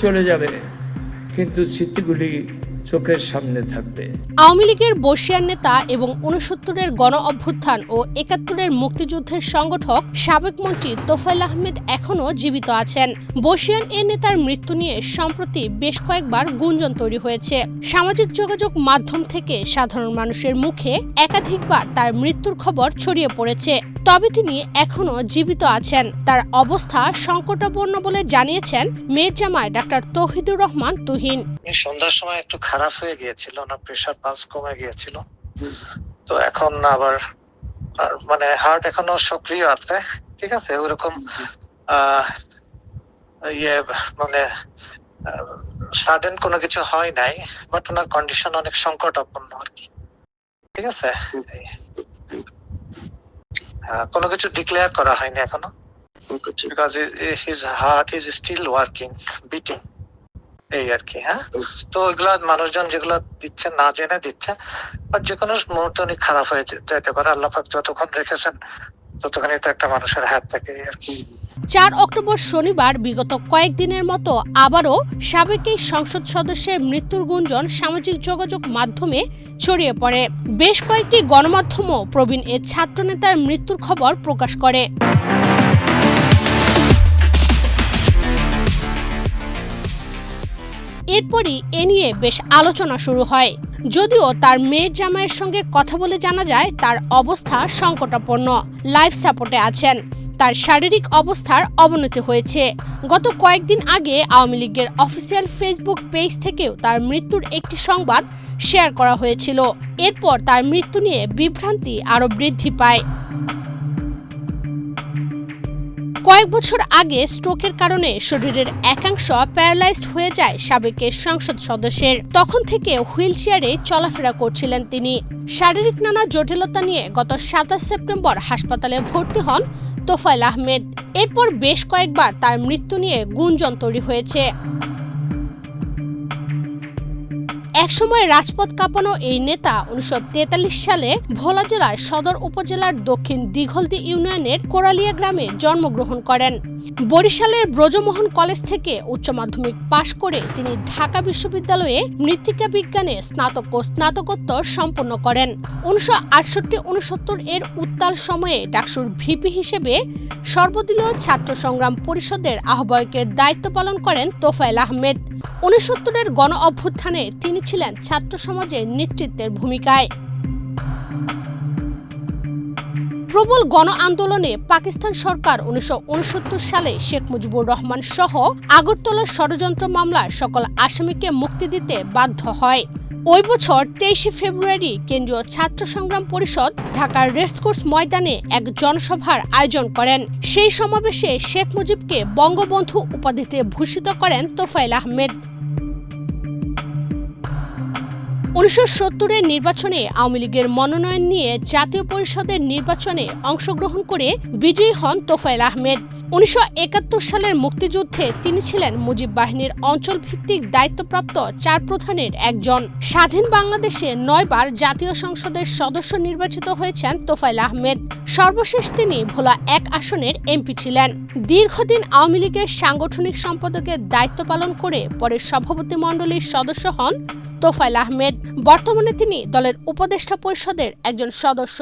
চলে যাবে, কিন্তু স্মৃতিগুলি চোখের সামনে থাকবে। আওয়ামী লীগের বর্ষিয়ান নেতা এবং ৬৯-এর গণ অভ্যুত্থান ও ৭১-এর মুক্তিযুদ্ধের সংগঠক সাবেক মন্ত্রী তোফায়েল আহমেদ এখনও জীবিত আছেন। বর্ষিয়ান এ নেতার মৃত্যু নিয়ে সম্প্রতি বেশ কয়েকবার গুঞ্জন তৈরি হয়েছে। সামাজিক যোগাযোগ মাধ্যম থেকে সাধারণ মানুষের মুখে একাধিকবার তার মৃত্যুর খবর ছড়িয়ে পড়েছে। তবে তিনি এখনও জীবিত আছেন। তার অবস্থা সংকটাপন্ন বলে জানিয়েছেন মেয়ের জামাই ডাক্তার তৌহিদুর রহমান তুহিন। সন্ধ্যার সময় একটু খারাপ হয়ে গিয়েছিল, ওনার প্রেশার পালস কমে গিয়েছিল, তো এখন আবার মানে হার্ট এখনো সক্রিয় আছে, ঠিক আছে, ওরকম মানে সাডেন কোনো কিছু হয় নাই, বাট ওনার কন্ডিশন অনেক সংকটাপন্ন আর কি, ঠিক আছে। কোনো কিছু ডিক্লেয়ার করা হয়নি এখনো, because his heart is still working, beating, এই আর কি। হ্যাঁ, তো ওইগুলা মানুষজন যেগুলো দিচ্ছে না জেনে দিচ্ছে, বাট যে কোনো মুহূর্তে অনেক খারাপ হয়ে যেতে পারে। আল্লাহ পাক যতক্ষণ রেখেছেন ততক্ষণই তো একটা মানুষের হাত থাকে আর কি। ৪ অক্টোবর শনিবার বিগত কয়েকদিনের মতো আবারও সাবেক এই সংসদ সদস্যের মৃত্যুর গুঞ্জন সামাজিক যোগাযোগ মাধ্যমে ছড়িয়ে পড়ে। বেশ কয়েকটি গণমাধ্যমও প্রবীণ এ ছাত্রনেতার মৃত্যুর খবর প্রকাশ করে। এরপরই এ নিয়ে বেশ আলোচনা শুরু হয়। যদিও তার মেয়ের জামাইয়ের সঙ্গে কথা বলে জানা যায় তার অবস্থা সংকটাপন্ন, লাইফ সাপোর্টে আছেন। তার শারীরিক অবস্থার অবনতি হয়েছে। গত কয়েকদিন আগে আওয়ামী লীগের অফিসিয়াল ফেসবুক পেজ থেকেও তার মৃত্যুর একটি সংবাদ শেয়ার করা হয়েছিল। এরপর তার মৃত্যু নিয়ে বিভ্রান্তি আরও বৃদ্ধি পায়। কয়েক বছর আগে স্ট্রোকের কারণে শরীরের একাংশ প্যারালাইজড হয়ে যায় সাবেক সংসদ সদস্যের। তখন থেকে হুইল চেয়ারে চলাফেরা করছিলেন তিনি। শারীরিক নানা জটিলতা নিয়ে গত ২৭ সেপ্টেম্বর হাসপাতালে ভর্তি হন তোফায়েল আহমেদ। এরপর বেশ কয়েকবার তার মৃত্যু নিয়ে গুঞ্জন তৈরি হয়েছে। একসময় রাজপথ কাঁপানো এই নেতা ১৯৪৩ সালে ভোলা জেলার সদর উপজেলার দক্ষিণ দিঘলদি ইউনিয়নের কোরালিয়া গ্রামে জন্মগ্রহণ করেন। বরিশালের ব্রজমোহন কলেজ থেকে উচ্চ মাধ্যমিক পাশ করে তিনি ঢাকা বিশ্ববিদ্যালয়ে মৃত্তিকা বিজ্ঞানে স্নাতক ও স্নাতকোত্তর সম্পন্ন করেন। ১৯৬৮-৬৯ এর উত্তাল সময়ে ডাকসুর ভিপি হিসেবে সর্বদলীয় ছাত্র সংগ্রাম পরিষদের আহ্বায়কের দায়িত্ব পালন করেন তোফায়েল আহমেদ। ৬৯-এর গণ অভ্যুত্থানে তিনি ছিলেন ছাত্র সমাজের নেতৃত্বের ভূমিকায়। প্রবল গণ আন্দোলনে পাকিস্তান সরকার ১৯৬৯ সালে শেখ মুজিবুর রহমান সহ আগরতলার ষড়যন্ত্র মামলার সকল আসামিকে মুক্তি দিতে বাধ্য হয়। ওই বছর ২৩ ফেব্রুয়ারি কেন্দ্রীয় ছাত্র সংগ্রাম পরিষদ ঢাকার রেসকোর্স ময়দানে এক জনসভার আয়োজন করেন। সেই সমাবেশে শেখ মুজিবকে বঙ্গবন্ধু উপাধিতে ভূষিত করেন তোফায়েল আহমেদ। ১৯৭০-এর নির্বাচনে আওয়ামী লীগের মনোনয়ন নিয়ে জাতীয় পরিষদের নির্বাচনে অংশগ্রহণ করে বিজয়ী হন তোফায়েল আহমেদ। ১৯৭১ সালের মুক্তিযুদ্ধে তিনি ছিলেন মুজিব বাহিনীর অঞ্চলভিত্তিক দায়িত্বপ্রাপ্ত ৪ প্রধানের একজন। স্বাধীন বাংলাদেশে ৯ বার জাতীয় সংসদের সদস্য নির্বাচিত হয়েছেন তোফায়েল আহমেদ। সর্বশেষ তিনি ভোলা ১ আসনের এমপি ছিলেন। দীর্ঘদিন আওয়ামী লীগের সাংগঠনিক সম্পাদকের দায়িত্ব পালন করে পরে সভাপতি মণ্ডলীর সদস্য হন তোফায়েল আহমেদ। বর্তমানে তিনি দলের উপদেষ্টা পরিষদের একজন সদস্য।